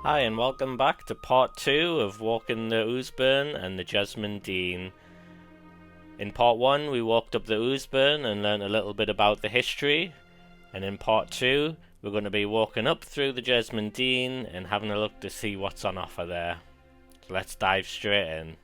Hi and welcome back to part 2 of walking the Ouseburn and the Jesmond Dene. In part 1 we walked up the Ouseburn and learnt a little bit about the history, and in part 2 we're going to be walking up through the Jesmond Dene and having a look to see what's on offer there. So let's dive straight in.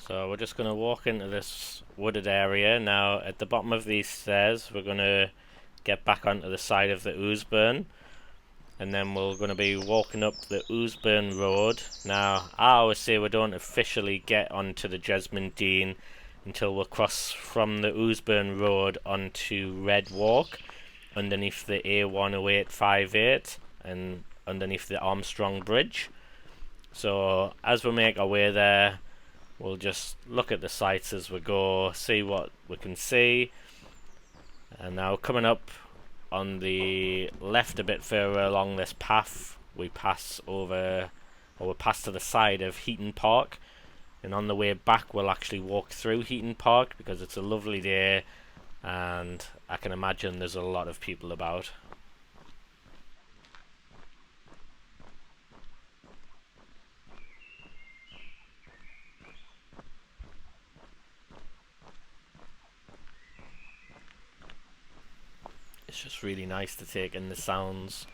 So we're just going to walk into this wooded area. Now at the bottom of these stairs we're going to get back onto the side of the Ouseburn, and then we're going to be walking up the Ouseburn Road. Now I always say we don't officially get onto the Jesmond Dene until we cross from the Ouseburn Road onto Red Walk underneath the A10858 and underneath the Armstrong Bridge. So as we make our way there, we'll just look at the sights as we go, see what we can see. And now coming up on the left a bit further along this path, we pass over, or we pass to the side of Heaton Park. And on the way back we'll actually walk through Heaton Park because it's a lovely day and I can imagine there's a lot of people about. It's just really nice to take in the sounds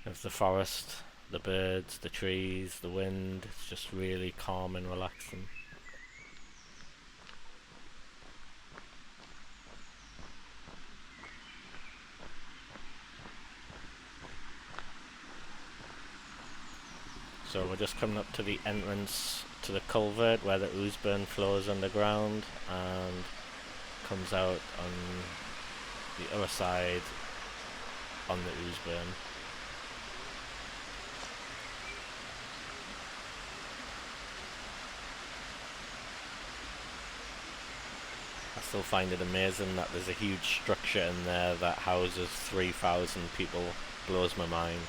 of the forest, the birds, the trees, the wind. It's just really calm and relaxing. So we're just coming up to the entrance to the culvert where the Ouseburn flows underground and comes out on the other side on the Ouseburn. I still find it amazing that there's a huge structure in there that houses 3,000 people. Blows my mind.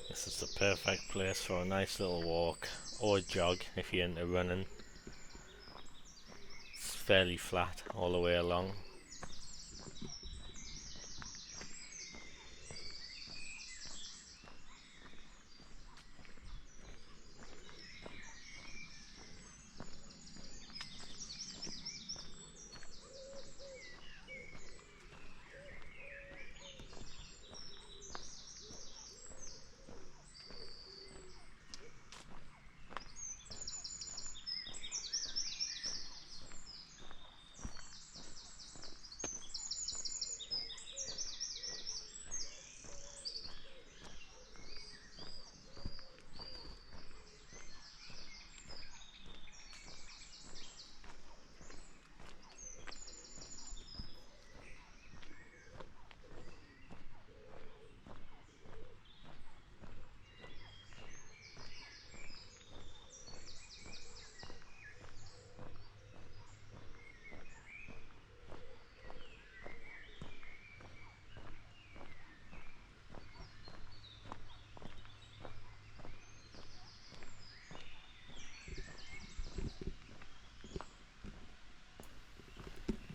This is the perfect place for a nice little walk, or jog if you're into running. It's fairly flat all the way along.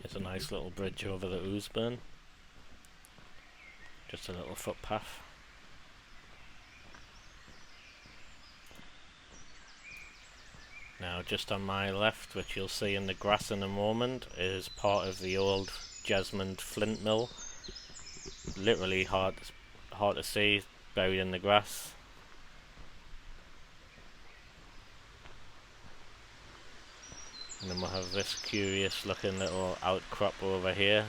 It's a nice little bridge over the Ouseburn. Just a little footpath. Now just on my left, which you'll see in the grass in a moment, is part of the old Jesmond flint mill. Literally hard to see, buried in the grass. And then we'll have this curious looking little outcrop over here,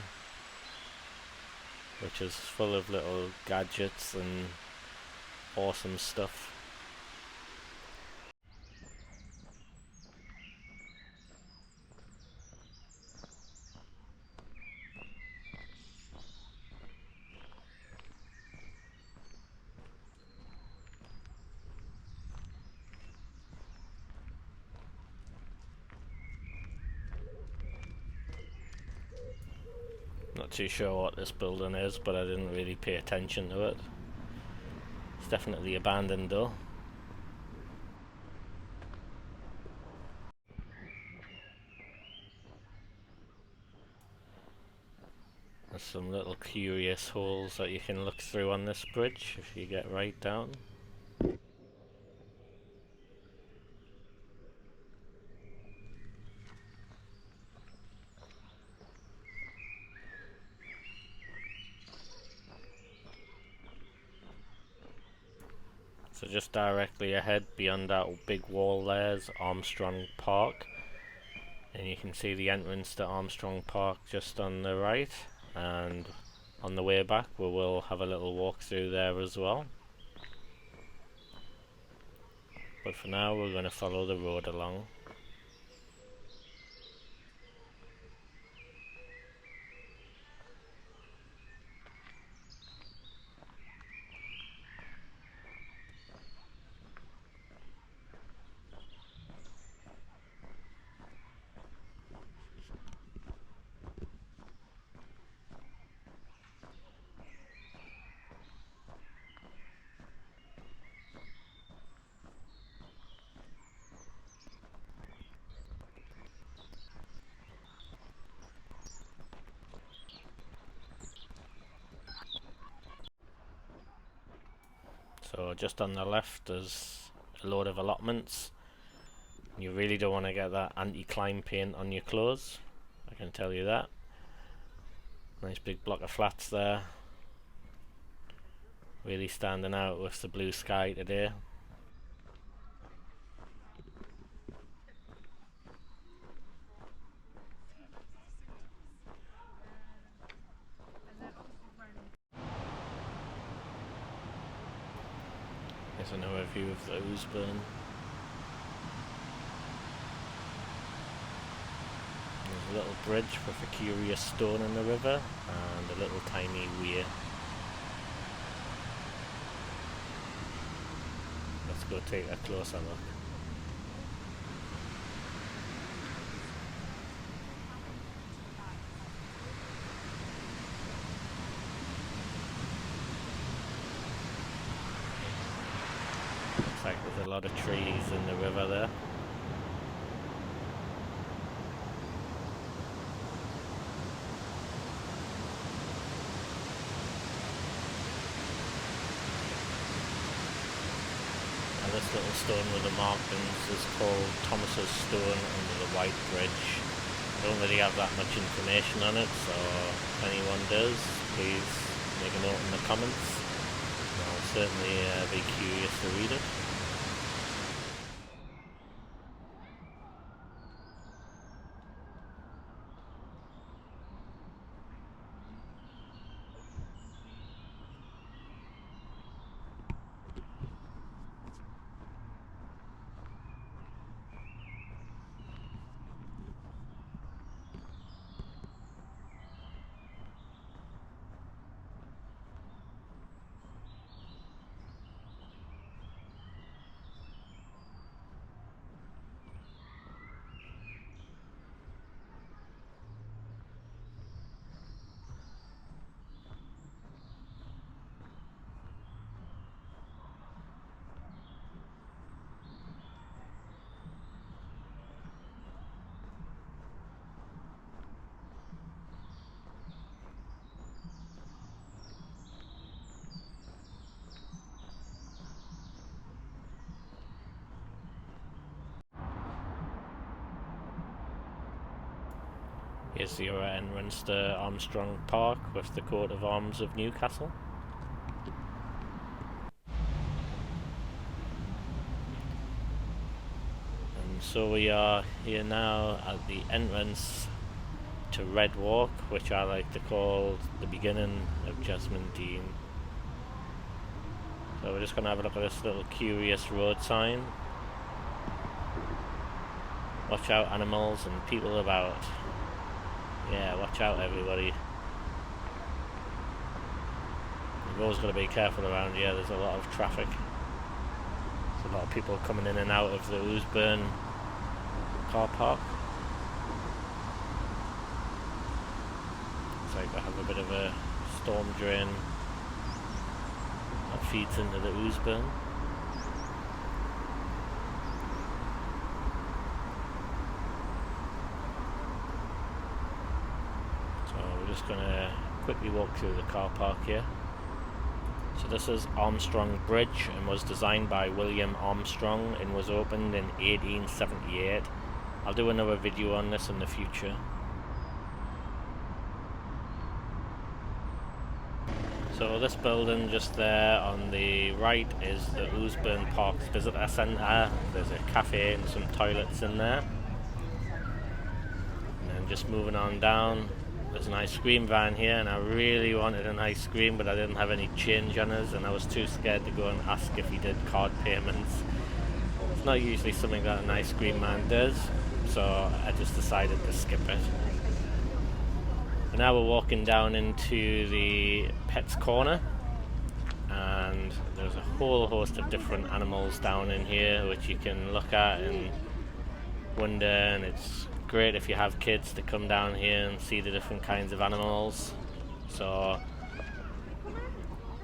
which is full of little gadgets and awesome stuff. Not too sure what this building is, but I didn't really pay attention to it. It's definitely abandoned though. There's some little curious holes that you can look through on this bridge if you get right down. So just directly ahead beyond that big wall there's Armstrong Park, and you can see the entrance to Armstrong Park just on the right, and on the way back we will have a little walk through there as well. But for now we're going to follow the road along. So just on the left there's a load of allotments. You really don't want to get that anti-climb paint on your clothes, I can tell you that. Nice big block of flats there. Really standing out with the blue sky today. Here's another view of the Ouseburn. There's a little bridge with a curious stone in the river and a little tiny weir. Let's go take a closer look. Looks like there's a lot of trees in the river there. And this little stone with the markings is called Thomas's Stone under the White Bridge. I don't really have that much information on it, so if anyone does, please make a note in the comments. I'll certainly be curious to read it. Here's the entrance to Armstrong Park with the coat of arms of Newcastle. And So we are here now at the entrance to Red Walk, which I like to call the beginning of Jesmond. So we're just going to have a look at this little curious road sign. Watch out, animals and people about. Yeah, watch out everybody. You've always got to be careful around here, there's a lot of traffic. There's a lot of people coming in and out of the Ouseburn car park. Looks like I have a bit of a storm drain that feeds into the Ouseburn. So we're just going to quickly walk through the car park here. So this is Armstrong Bridge and was designed by William Armstrong and was opened in 1878. I'll do another video on this in the future. So this building just there on the right is the Ouseburn Parks Visitor Centre. There's a cafe and some toilets in there. And then just moving on down, there's an ice cream van here, and I really wanted an ice cream, but I didn't have any change on us, and I was too scared to go and ask if he did card payments. It's not usually something that an ice cream man does, so I just decided to skip it. And now we're walking down into the Pets Corner, and there's a whole host of different animals down in here which you can look at and wonder, and it's great if you have kids to come down here and see the different kinds of animals. So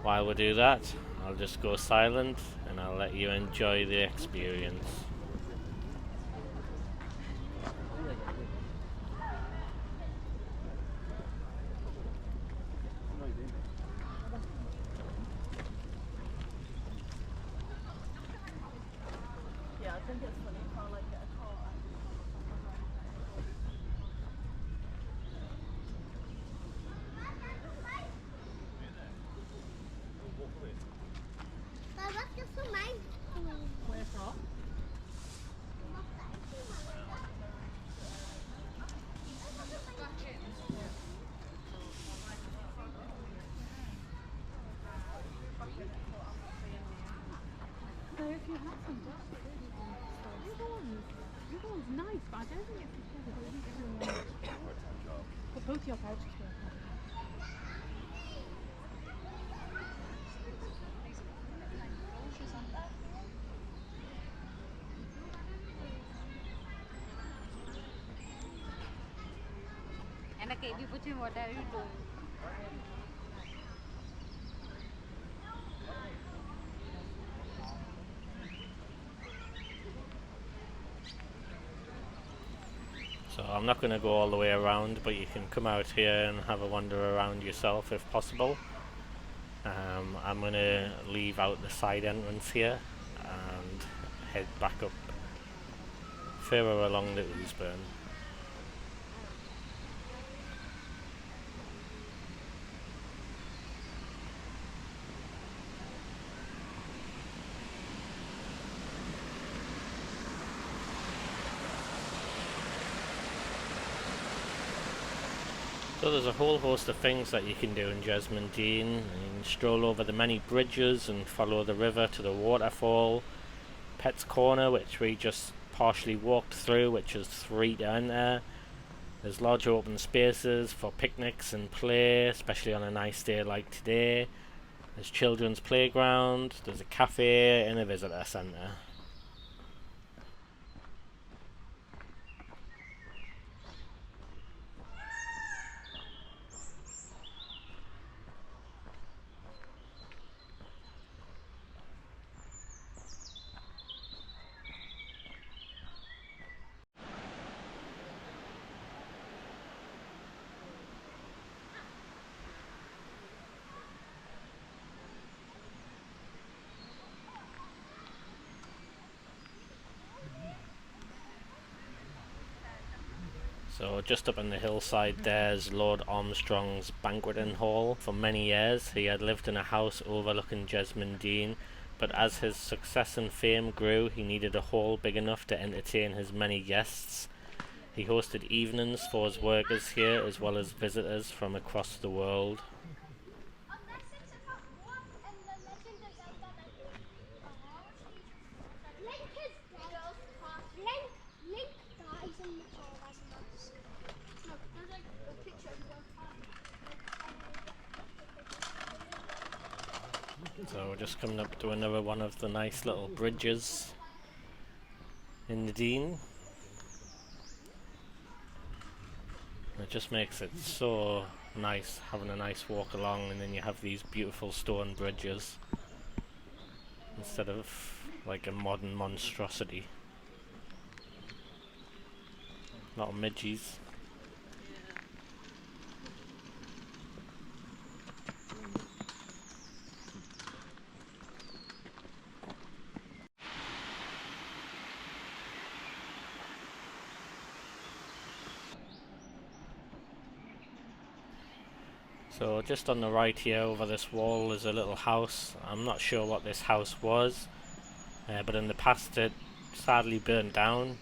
while we do that, I'll just go silent and I'll let you enjoy the experience. Yeah, I think it's funny. I can't like get a car. Where's that? So if you have some the one's nice, but I don't think it's because but both your pouches were. And okay, you put in what are you doing? So I'm not going to go all the way around, but you can come out here and have a wander around yourself if possible. I'm going to leave out the side entrance here and head back up further along the Ouseburn. So there's a whole host of things that you can do in Jesmond. You can stroll over the many bridges and follow the river to the waterfall. Pets Corner, which we just partially walked through, which is free to enter. There's large open spaces for picnics and play, especially on a nice day like today. There's children's playground, there's a cafe and a visitor centre. So just up on the hillside there's Lord Armstrong's banqueting hall. For many years he had lived in a house overlooking Jesmond, but as his success and fame grew, he needed a hall big enough to entertain his many guests. He hosted evenings for his workers here, as well as visitors from across the world. So we're just coming up to another one of the nice little bridges in the Dene. It just makes it so nice having a nice walk along, and then you have these beautiful stone bridges instead of like a modern monstrosity. A lot of midgies. So just on the right here over this wall is a little house. I'm not sure what this house was, but in the past it sadly burned down,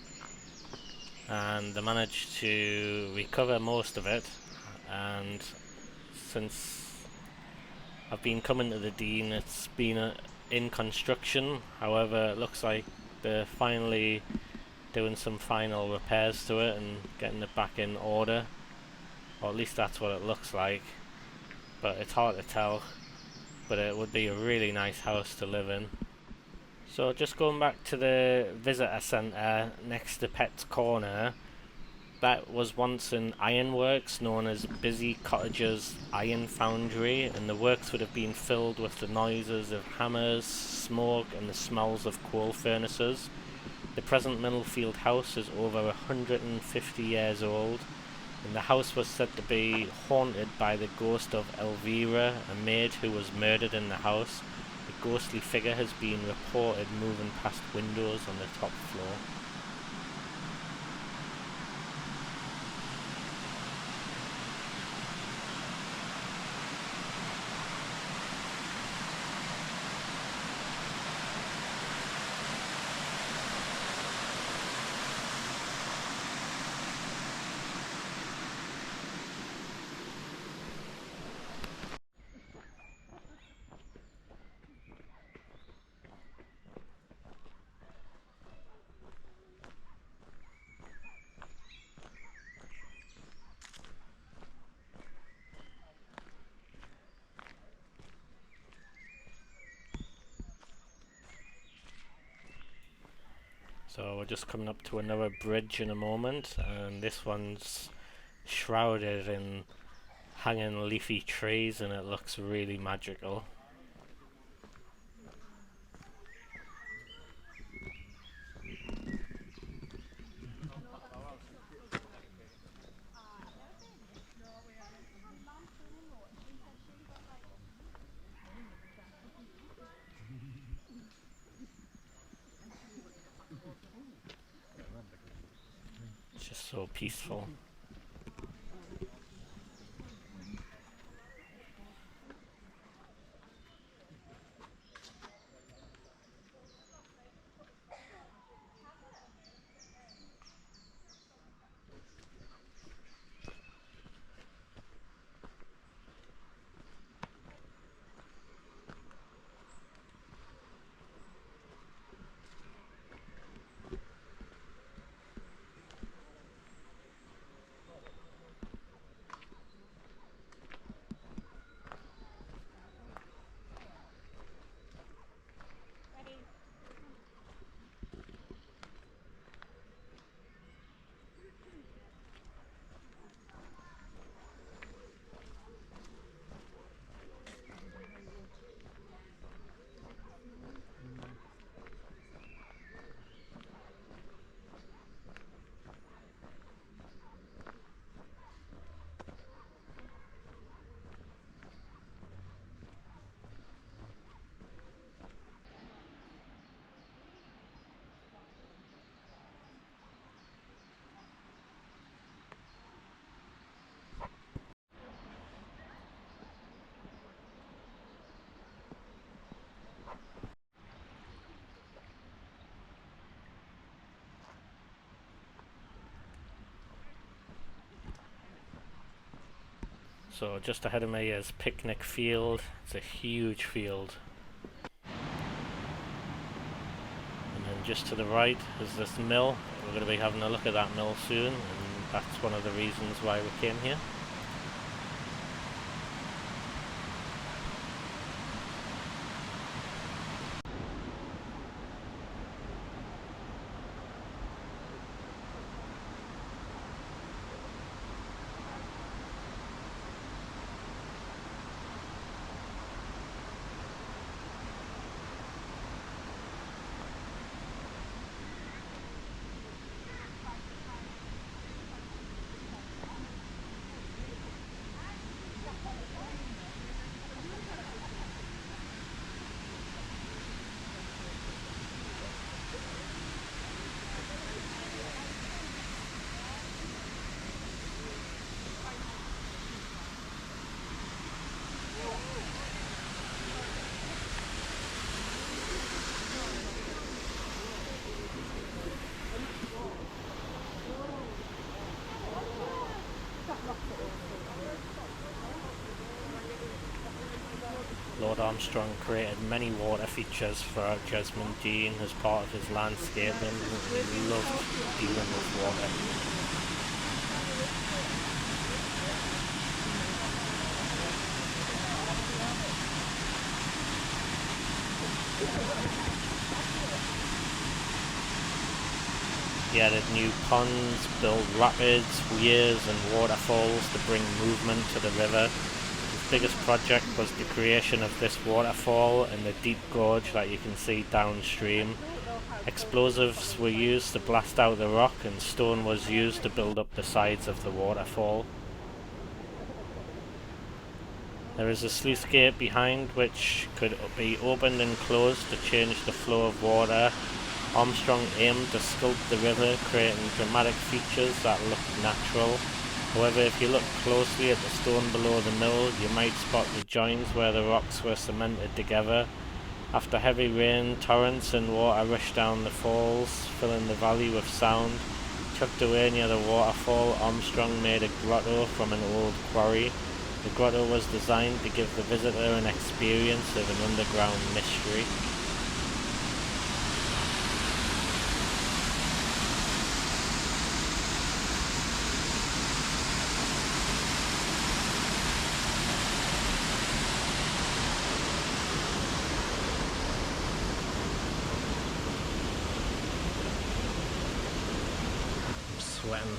and they managed to recover most of it. And since I've been coming to the Dene, it's been in construction. However, it looks like they're finally doing some final repairs to it and getting it back in order, or at least that's what it looks like. But it's hard to tell, but it would be a really nice house to live in. So just going back to the visitor centre next to Pet's Corner, that was once an ironworks known as Busy Cottager's Iron Foundry, and the works would have been filled with the noises of hammers, smoke and the smells of coal furnaces. The present Middlefield house is over 150 years old, and the house was said to be haunted by the ghost of Elvira, a maid who was murdered in the house. A ghostly figure has been reported moving past windows on the top floor. So we're just coming up to another bridge in a moment, and this one's shrouded in hanging leafy trees, and it looks really magical. It's just so peaceful. So just ahead of me is Picnic Field. It's a huge field. And then just to the right is this mill. We're going to be having a look at that mill soon, and that's one of the reasons why we came here. Lord Armstrong created many water features for Jesmond Dene as part of his landscaping. He loved dealing with water. He added new ponds, built rapids, weirs and waterfalls to bring movement to the river. His biggest project was the creation of this waterfall and the deep gorge that you can see downstream. Explosives were used to blast out the rock, and stone was used to build up the sides of the waterfall. There is a sluice gate behind which could be opened and closed to change the flow of water. Armstrong aimed to sculpt the river, creating dramatic features that look natural. However, if you look closely at the stone below the mill, you might spot the joins where the rocks were cemented together. After heavy rain, torrents and water rushed down the falls, filling the valley with sound. Tucked away near the waterfall, Armstrong made a grotto from an old quarry. The grotto was designed to give the visitor an experience of an underground mystery. Sweating.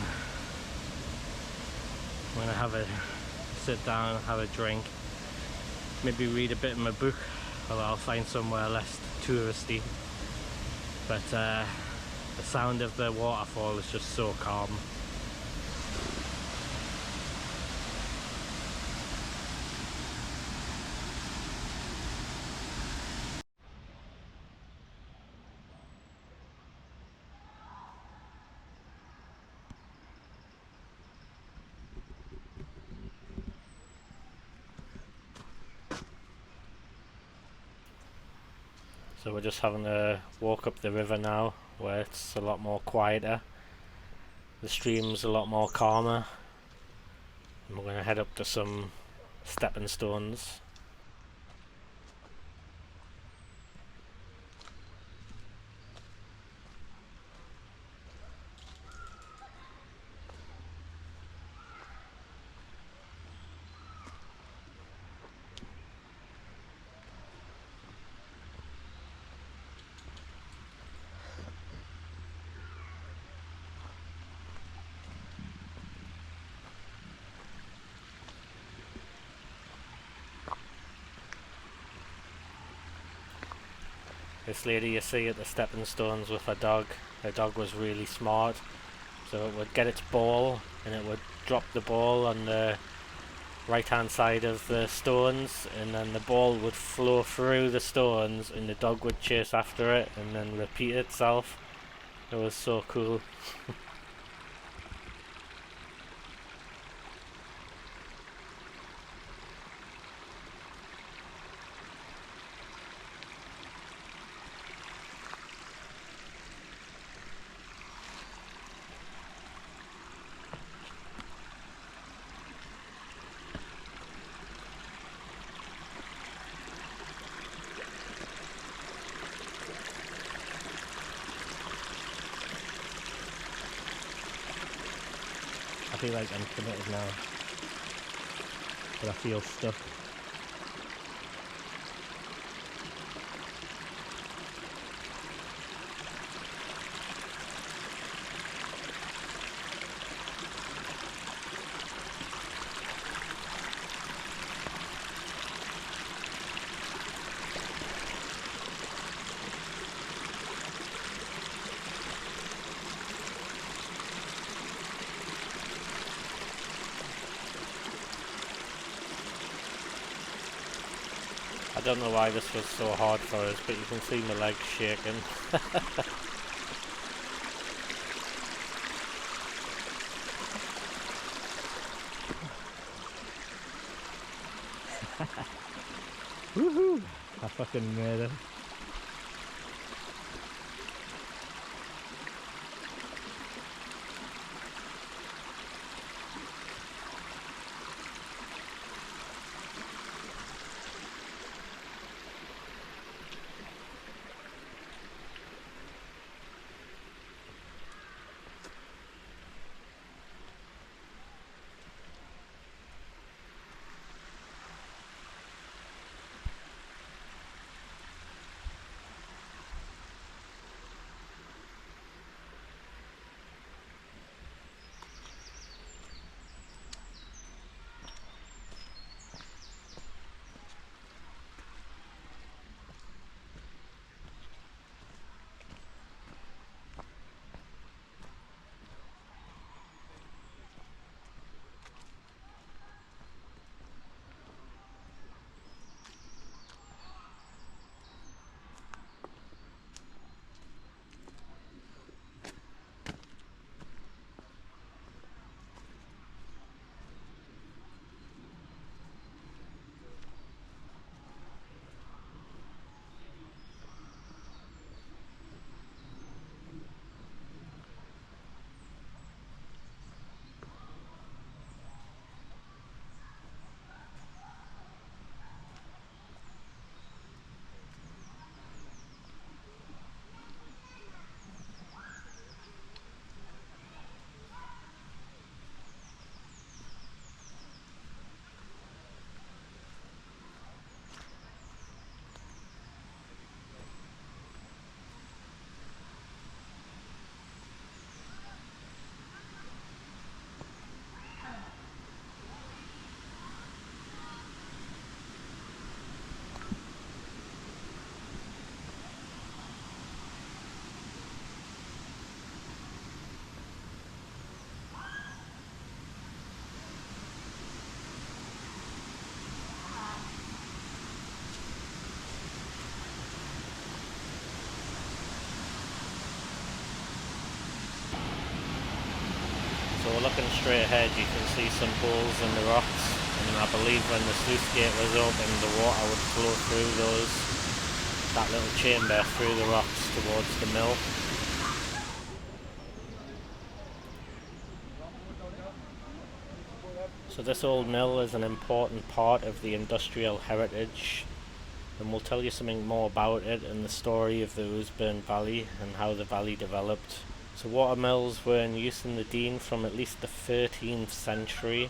I'm gonna have a sit down, have a drink, maybe read a bit in my book, or I'll find somewhere less touristy. But the sound of the waterfall is just so calm. So we're just having a walk up the river now, where it's a lot more quieter. The stream's a lot more calmer. And we're going to head up to some stepping stones. This lady you see at the stepping stones with her dog was really smart. So it would get its ball and it would drop the ball on the right hand side of the stones, and then the ball would flow through the stones and the dog would chase after it and then repeat itself. It was so cool. feel like I'm committed now, but I feel stuck. I don't know why this was so hard for us, but you can see my legs shaking. Woohoo! I fucking made it. So we're looking straight ahead, you can see some holes in the rocks, and I believe when the sluice gate was open the water would flow through that little chamber through the rocks towards the mill. So this old mill is an important part of the industrial heritage, and we'll tell you something more about it and the story of the Ouseburn Valley and how the valley developed. So water mills were in use in the Dene from at least the 13th century.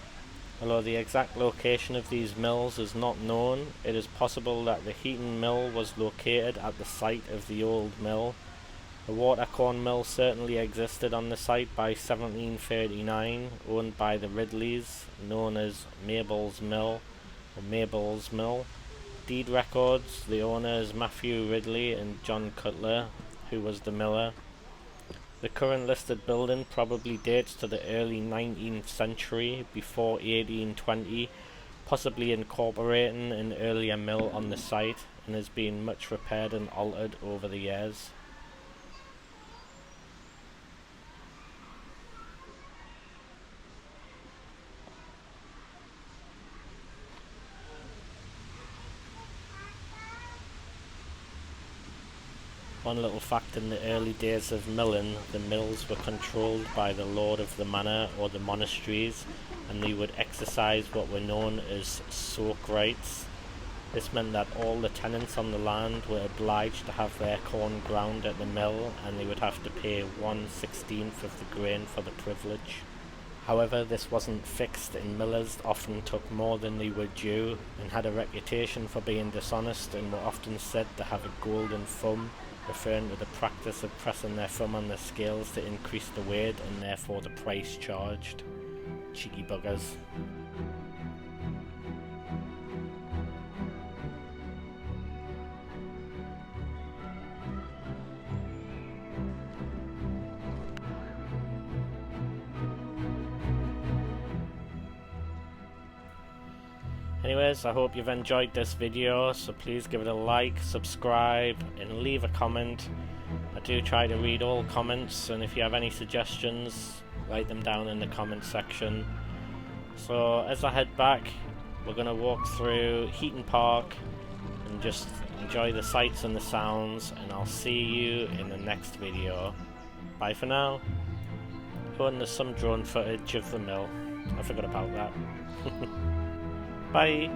Although the exact location of these mills is not known, it is possible that the Heaton mill was located at the site of the old mill. A watercorn mill certainly existed on the site by 1739, owned by the Ridleys, known as Mabel's Mill or Mabel's Mill. Deed records the owners Matthew Ridley and John Cutler, who was the miller. The current listed building probably dates to the early 19th century, before 1820, possibly incorporating an earlier mill on the site, and has been much repaired and altered over the years. One little fact: in the early days of milling, the mills were controlled by the lord of the manor or the monasteries, and they would exercise what were known as soak rights. This meant that all the tenants on the land were obliged to have their corn ground at the mill, and they would have to pay 1/16 of the grain for the privilege. However, this wasn't fixed, and millers often took more than they were due and had a reputation for being dishonest, and were often said to have a golden thumb, referring to the practice of pressing their thumb on the scales to increase the weight and therefore the price charged. Cheeky buggers. Anyways, I hope you've enjoyed this video, so please give it a like, subscribe, and leave a comment. I do try to read all comments, and if you have any suggestions, write them down in the comment section. So as I head back, we're going to walk through Heaton Park and just enjoy the sights and the sounds, and I'll see you in the next video. Bye for now. Oh, and there's some drone footage of the mill. I forgot about that. Bye.